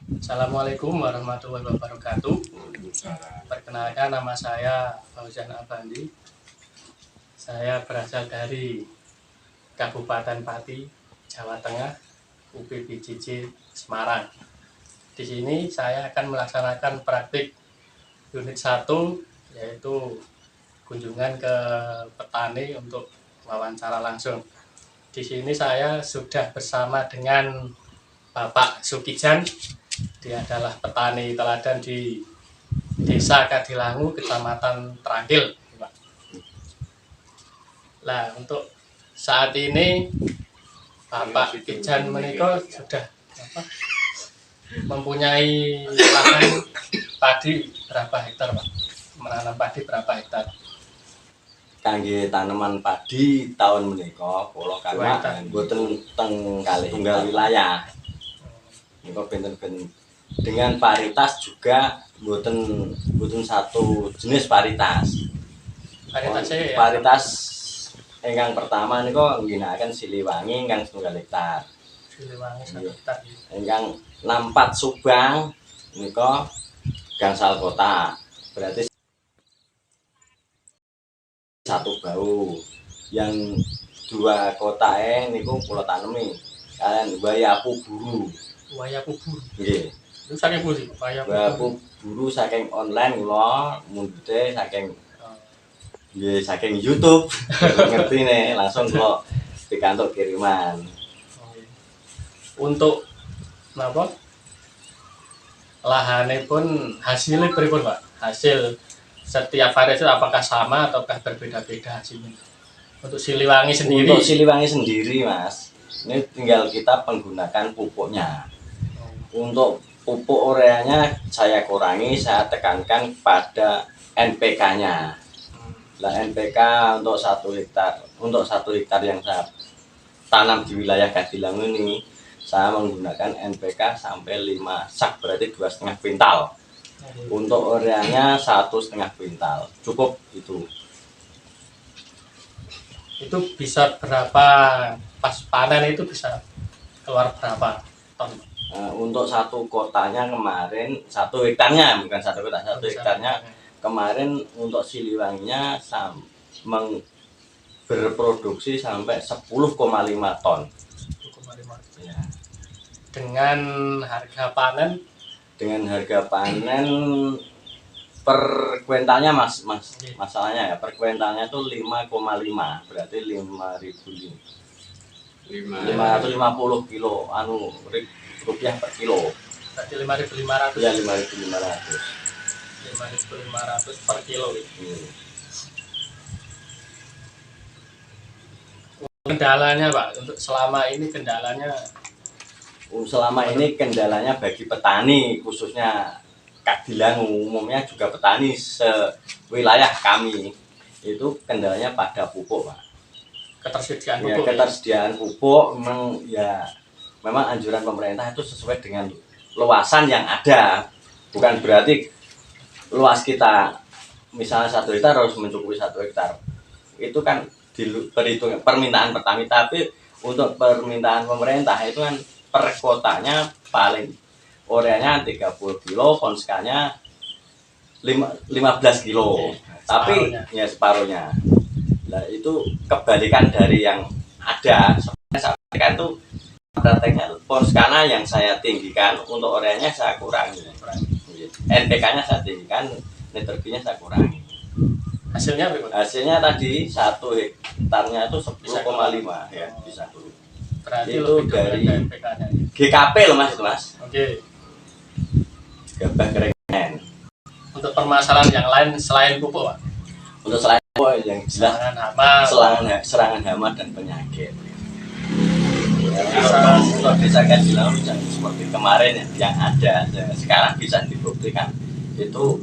Assalamualaikum warahmatullahi wabarakatuh. Perkenalkan, nama saya Fauzan Abandi. Saya berasal dari Kabupaten Pati, Jawa Tengah, UPBJJ Semarang. Di sini saya akan melaksanakan praktik unit 1, yaitu kunjungan ke petani untuk wawancara langsung. Di sini saya sudah bersama dengan Bapak Sukijan. Dia adalah petani teladan di Desa Kadilangu, Kecamatan Tragil. Nah, untuk saat ini Bapak Kijan menika sudah mempunyai lahan padi berapa hektar, Pak? Menanam padi berapa hektar? Kangge tanaman padi tahun menika kula karena mboten teng kalih tunggal wilayah. Niku benten-benten dengan varietas juga mboten satu jenis varietas. Varietasnya ya? Varietas ingkang pertama niku ngginakaken Siliwangi ingkang 1 hektar. Siliwangi 1 hektar. Ingkang 64 Subang niku gangsal kota. Berarti 1 bau. Yang 2 kota niku kula tanemi kalian Wayapu Buru. Wayapu Buru. Nggih. Itu saking pundi? Wayapu Buru saking online kula, mundute saking nggih saking YouTube. Ngerti nih, langsung kula dikantuk kiriman. Untuk napa? Lahane pun hasilnya pripun, Pak? Hasil setiap varietas apakah sama ataukah berbeda-beda hasilnya? Untuk Siliwangi sendiri. Untuk Siliwangi sendiri, Mas, ini tinggal kita menggunakan pupuknya. Untuk pupuk ureanya saya kurangi, saya tekankan pada NPK-nya. Nah, NPK untuk 1 hektar yang saya tanam di wilayah Kadilangu ini, saya menggunakan NPK sampai 5 sak, berarti 2,5 kuintal. Untuk ureanya 1,5 kuintal, cukup itu. Itu bisa berapa, pas panen itu bisa keluar berapa ton? Untuk 1 kotanya kemarin, 1 hektarnya, bukan 1 kota, 1 hektarnya kemarin untuk Siliwanginya berproduksi sampai 10,5 ton. 10,5 ton. Ya. Dengan harga panen? Dengan harga panen per kuintalnya mas masalahnya ya, per kuintalnya itu 5,5, berarti 550 kilo rupiah per kilo. Berarti 5.500. Ya, 5.500. 5.500 per kilo gitu. Kendalanya, Pak, untuk selama ini kendalanya bagi petani, khususnya Kadilangu, umumnya juga petani sewilayah kami, itu kendalanya pada pupuk, Pak. Ketersediaan pupuk. Ketersediaan pupuk memang anjuran pemerintah itu sesuai dengan luasan yang ada. Bukan berarti luas kita misalnya 1 hektar harus mencukupi 1 hektar. Itu kan diperhitung permintaan petani, tapi untuk permintaan pemerintah itu kan per kotanya paling ureanya 30 kilo, ponskanya 15 kilo. Tapi ya separuhnya. Nah, itu kebalikan dari yang ada. Saya sampaikan tuh prakteknya ponskana yang saya tinggikan, untuk ureanya saya kurangi. NPK-nya saya tinggikan, nitrogennya saya kurangi. Hasilnya berapa? Hasilnya tadi 1 hektarnya itu 10,5 ya, bisa. Berarti itu dari NPK-nya. GKP loh Mas, itu Mas. Oke. Gabah keren. Untuk permasalahan yang lain selain pupuk, Pak? Untuk selain pupuk yang jelas serangan hama dan penyakit. Bisa Kadilangu seperti kemarin yang ada, sekarang bisa dibuktikan. Itu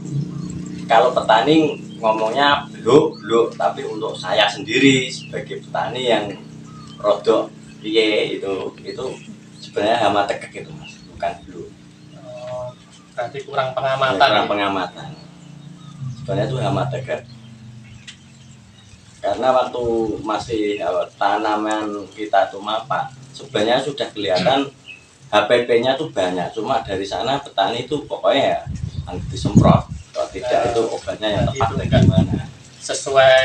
kalau petani ngomongnya belum, tapi untuk saya sendiri sebagai petani yang rodok piye itu sebenarnya hama tegak itu Mas, bukan belum. Berarti kurang pengamatan. Kurang pengamatan. Sebenarnya itu hama tegak. Karena waktu masih tanaman kita itu mapak, sebenarnya sudah kelihatan HPP-nya tuh banyak, cuma dari sana petani itu pokoknya ya disemprot. Kalau tidak itu obatnya yang tepat bagaimana? Sesuai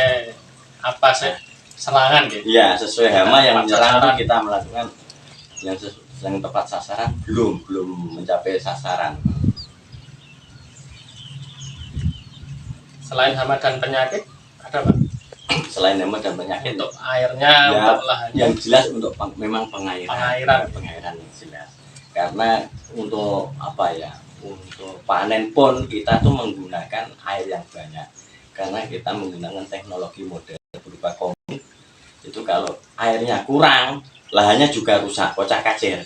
apa sih serangan gitu. Iya, sesuai hama yang Tepat menyerang sasaran. kita melakukan yang tepat sasaran belum mencapai sasaran. Selain hama dan penyakit ada Pak? Selain hama dan penyakit Untuk airnya, ya, untuk lahannya. yang jelas untuk memang Pengairan. pengairan yang jelas. Karena untuk apa ya, untuk panen pun kita tuh menggunakan air yang banyak karena kita menggunakan teknologi modern berupa kombing. Itu kalau airnya kurang, lahannya juga rusak, kocak-kacir.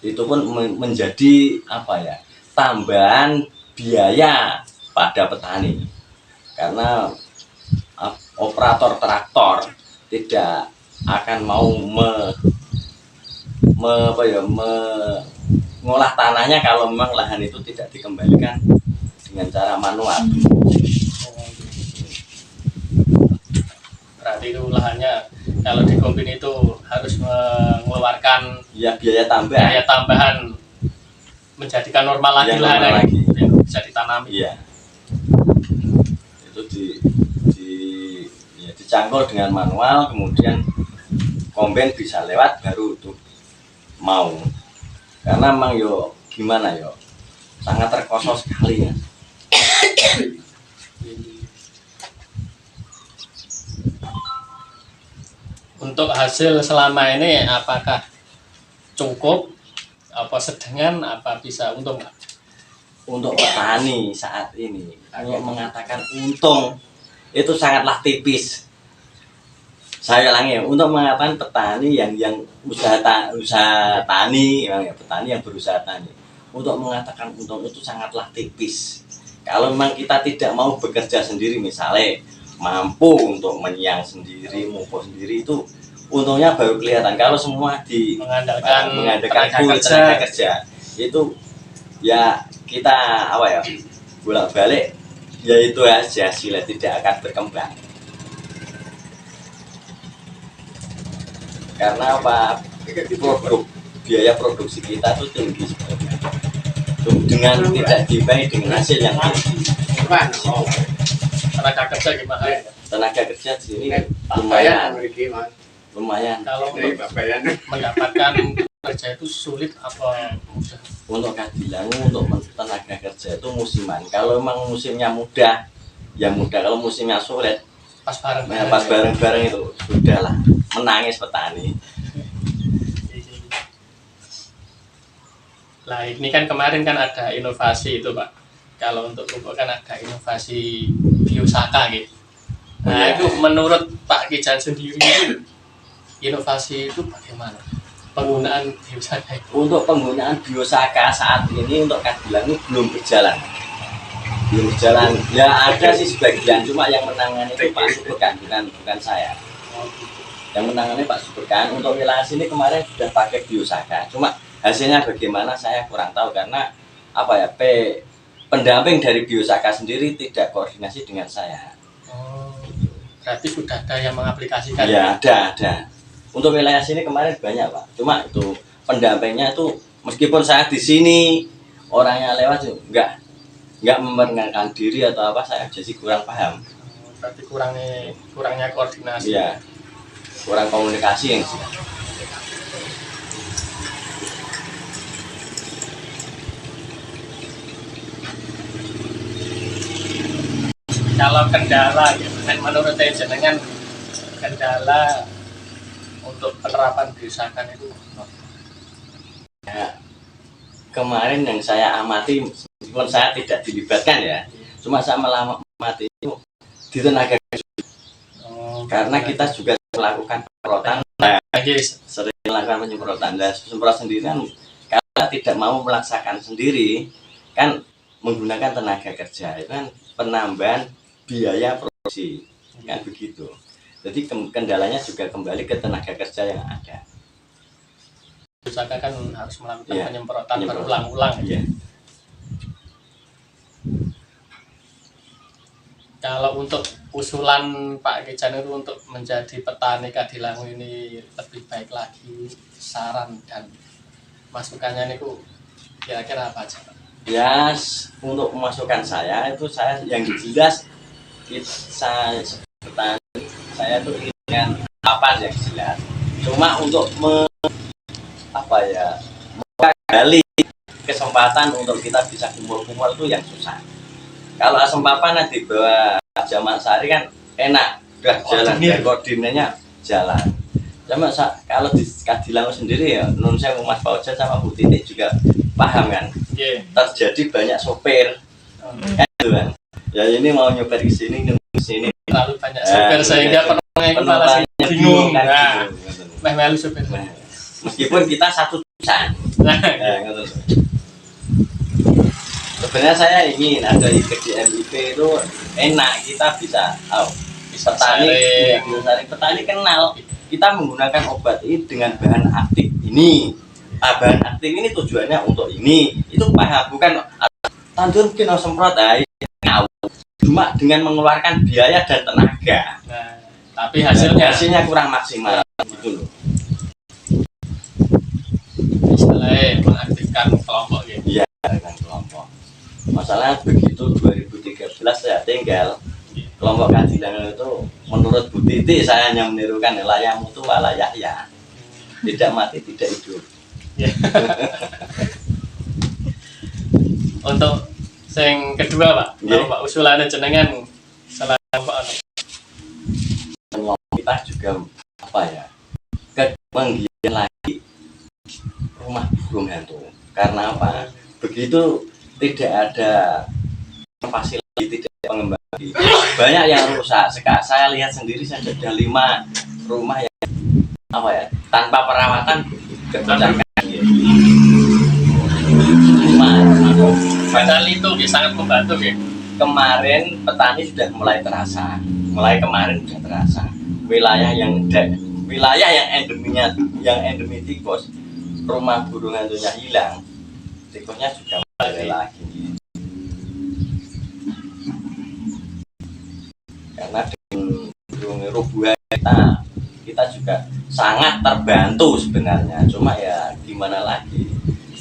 Itu pun menjadi apa ya, tambahan biaya pada petani karena operator traktor tidak akan mau mengolah tanahnya kalau memang lahan itu tidak dikembalikan dengan cara manual. Berarti itu lahannya kalau di kombin itu harus mengeluarkan Ya biaya tambahan menjadikan normal lagi Ya, lahan normal lagi. yang bisa ditanami. Iya. Itu dicangkul dengan manual, kemudian kombin bisa lewat baru itu mau. Karena memang yo gimana yo, sangat terkosong sekali ya. Untuk hasil selama ini apakah cukup, apa sedengan, apa bisa untung nggak? Untuk petani saat ini untuk mengatakan untung itu sangatlah tipis. Saya ulangi ya, untuk mengatakan petani yang usaha tani, ya, petani yang berusaha tani, untuk mengatakan untung itu sangatlah tipis. Kalau memang kita tidak mau bekerja sendiri, misalnya mampu untuk menyiang sendiri, memupuk sendiri, itu untungnya baru kelihatan. Kalau semua mengandalkan tenaga kerja, itu ya kita apa ya, bolak-balik ya itu aja, hasilnya tidak akan berkembang. Karena apa, biaya produksi kita tuh tinggi sebenarnya, dengan tidak diimbangi dengan hasil yang tinggi. Tenaga kerja gimana? Tenaga kerja di sini lumayan. Kalau mendapatkan kerja itu sulit apa mudah? Untuk keadilan, untuk tenaga kerja itu musiman. Kalau memang musimnya mudah, ya mudah. Kalau musimnya sulit, Pas bareng. pas bareng-bareng itu sudahlah, menangis petani. Nah ini kan kemarin kan ada inovasi itu Pak. Kalau untuk pupuk kan ada inovasi biosaka gitu. Nah itu menurut Pak Kijan sendiri itu inovasi itu bagaimana penggunaan biosaka itu? Untuk penggunaan biosaka saat ini untuk keadilan ini belum berjalan. Ya ada sih sebagian, cuma yang menangani itu Pak Subkan, bukan saya. Yang menangani Pak Subkan. Untuk wilayah sini kemarin sudah pakai biosaka, cuma hasilnya bagaimana saya kurang tahu karena apa ya, pendamping dari biosaka sendiri tidak koordinasi dengan saya. Berarti sudah ada yang mengaplikasikan? Ya ada. Untuk wilayah sini kemarin banyak Pak, cuma itu pendampingnya itu meskipun saya di sini orangnya lewat juga nggak memperkenalkan diri atau apa, saya jadi kurang paham. Berarti kurangnya koordinasi. Iya, kurang komunikasi yang sih. Kalau kendala gitu kan menurut jenengan kendala untuk penerapan biosaka itu Ya, kemarin yang saya amati, meskipun saya tidak dilibatkan ya, cuma saya mengamati itu di tenaga kerja. Karena kita juga melakukan penyemprotan, sering melakukan penyemprotan. Dan semprot sendiri kan kalau tidak mau melaksanakan sendiri kan menggunakan tenaga kerja, itu kan penambahan biaya produksi, kan begitu. Jadi kendalanya juga kembali ke tenaga kerja yang ada. Biosaka kan harus melakukan penyemprotan berulang-ulang. Ya. Kalau untuk usulan Pak Kijan itu untuk menjadi petani Kadilangu ini lebih baik lagi, saran dan masukannya niku kira-kira apa aja Pak? Ya, untuk masukan saya itu saya yang jelas saya petani saya tuh ingin apa yang jelas. Cuma untuk apa ya menggali kesempatan untuk kita bisa kumpul-kumpul itu yang susah. Kalau asam papan di bawah Jamak Sari kan enak, udah jalan, koordinatnya jalan. Cuma kalau di Kadilangu sendiri ya, nun saya Mas Pauja sama Bu Titik juga paham kan. Terjadi banyak sopir, kan gitu kan. Ya ini mau nyoper ke sini, ke sini. Terlalu banyak sopir sehingga penumpangnya bingung kan. Melu sopir. Meskipun kita satu tulisan. Sebenarnya saya ingin ada IPDMIP itu enak, kita bisa petani kenal kita menggunakan obat ini dengan bahan aktif ini. Bahan aktif ini tujuannya untuk ini, itu paham, bukan tandur mungkin semprot cuma dengan mengeluarkan biaya dan tenaga. Nah, tapi hasilnya kurang maksimal gitu loh. Istilahnya mengaktifkan kelompok gitu. Iya, dengan kelompok. Masalah begitu 2013 saya tinggal kelompok Kadilangu itu menurut Bu Titi saya hanya menirukan layamu itu walayah ya. Tidak mati tidak hidup. Untuk yang kedua Pak, Pak usulannya jenengan selain Pak kita juga apa ya menggiat lagi rumah burung hantu. Karena apa? Begitu tidak ada fasilitas, tidak pengembang, banyak yang rusak. Sekarang saya lihat sendiri saja ada 5 rumah yang apa ya tanpa perawatan kebijakan. Padahal itu sangat membantu ya. Kemarin petani sudah mulai terasa, kemarin sudah terasa wilayah yang endemi tikus, rumah burung hantunya hilang, tikusnya juga mulai lagi. Karena dengan burung rubuhan kita juga sangat terbantu sebenarnya. Cuma ya gimana lagi,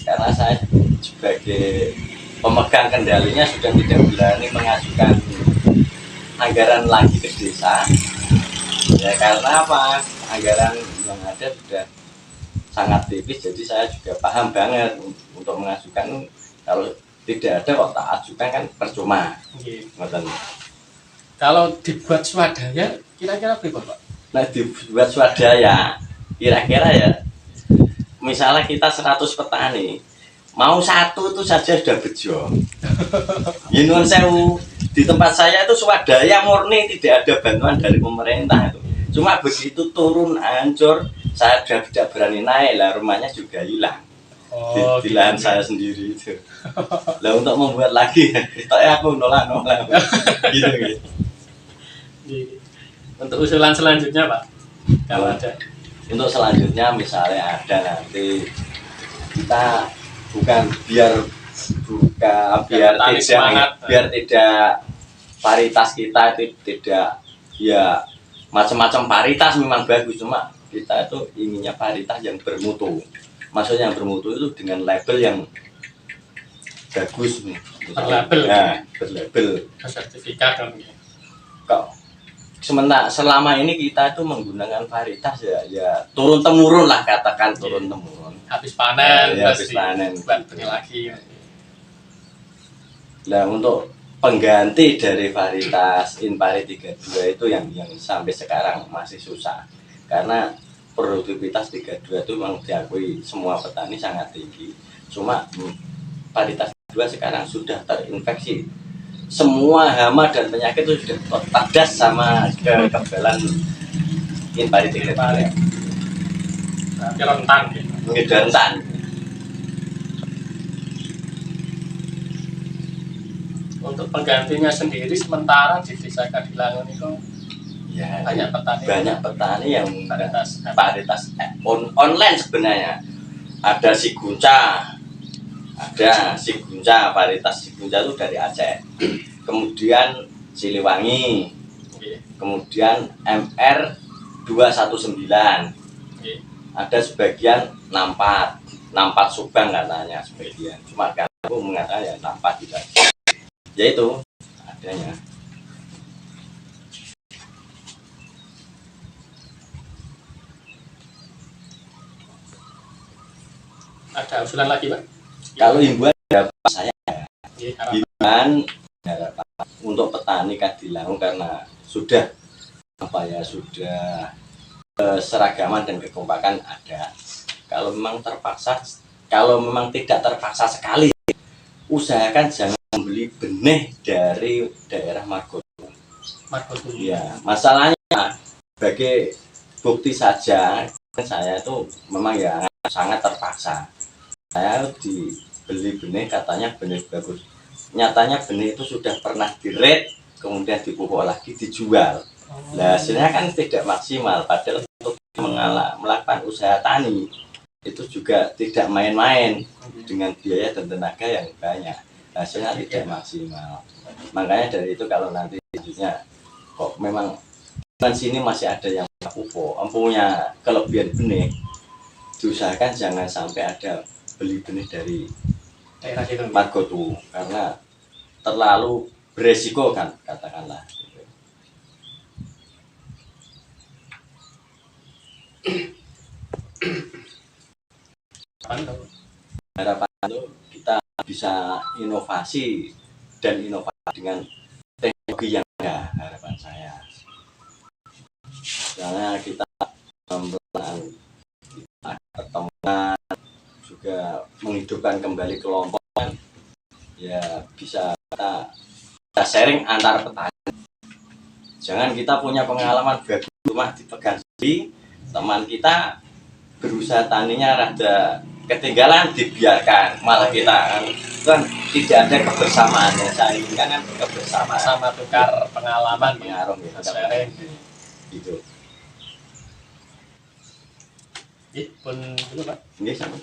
karena saya sebagai pemegang kendalinya sudah tidak berani mengajukan anggaran lagi ke desa ya, karena apa, anggaran yang ada sudah sangat tipis. Jadi saya juga paham banget untuk mengajukan, kalau tidak ada kok tak ajukan kan percuma. Kalau dibuat swadaya kira-kira berapa Pak? Nah, dibuat swadaya kira-kira ya, misalnya kita 100 petani, mau 1 itu saja sudah bejo. Nyuwun sewu, di tempat saya itu swadaya murni, tidak ada bantuan dari pemerintah itu. Cuma begitu turun hancur, saya sudah tidak berani naik lah, rumahnya juga hilang. Di lahan saya sendiri itu. Lah untuk membuat lagi, aku nolak gitu. Untuk usulan selanjutnya Pak, kalau ada. Untuk selanjutnya misalnya ada nanti kita bukan biar tidak paritas kita itu tidak ya, macam-macam paritas memang bagus, cuma kita itu inginnya paritas yang bermutu. Maksudnya yang bermutu itu dengan label yang bagus nih. Berlabel ya, berlabel, sertifikat kan. Kok sementara selama ini kita itu menggunakan paritas ya turun temurun lah, katakan turun temurun. Habis panen, habis panen beli lagi. Nah, untuk pengganti dari varietas Inpari 32 itu yang sampai sekarang masih susah, karena produktivitas 32 itu memang diakui semua petani sangat tinggi. Cuma varietas 2 sekarang sudah terinfeksi semua hama dan penyakit, itu sudah tertadas sama kekebalan Inpari 32. Berarti rentan gitu. Rentan. Untuk penggantinya sendiri sementara di desa Kadilangu itu ya, banyak petani yang paritas online sebenarnya. Ada si Gunca, paritas si Gunca itu dari Aceh. Kemudian Siliwangi, kemudian MR 219, Oke. ada sebagian 64 Subang katanya sebagian, cuma kalau aku mengatakan ya 64 juga, ya itu adanya. Ada usulan lagi, Pak? Kalau himbauan harapan saya, Oke, harapan. himbauan harapan untuk petani Kadilangu karena sudah sudah seragaman dan kekompakan ada. Kalau memang terpaksa, kalau memang tidak terpaksa sekali, usahakan jangan membeli benih dari daerah Margono. Ya, masalahnya sebagai bukti saja, saya itu memang ya sangat terpaksa. Saya dibeli benih katanya benih bagus, nyatanya benih itu sudah pernah dirate, kemudian dipupuk lagi dijual. Nah, hasilnya kan tidak maksimal, padahal untuk melakukan usaha tani itu juga tidak main-main dengan biaya dan tenaga yang banyak, hasilnya tidak maksimal. Makanya dari itu kalau nanti selanjutnya kok memang di sini masih ada yang punya kelebihan benih, diusahakan jangan sampai ada beli benih dari Daerah situ. Margono karena terlalu beresiko kan, katakanlah. Harapan itu kita bisa inovasi dan inovasi dengan teknologi yang ada, harapan saya. Karena kita melakukan pertemuan juga menghidupkan kembali kelompok, ya bisa kita sharing antar petani. Jangan kita punya pengalaman bagus cuma dipegang sendiri, teman kita berusaha taninya rada ketinggalan dibiarkan, malah kita kan tidak ada kebersamaan. Yang saya inginkan kan kebersamaan, sama tukar pengalaman, pengaruh gitu, sharing gitu. pun dulu, Pak. Ini sama.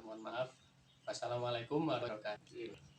Mohon maaf. Wassalamualaikum warahmatullahi wabarakatuh.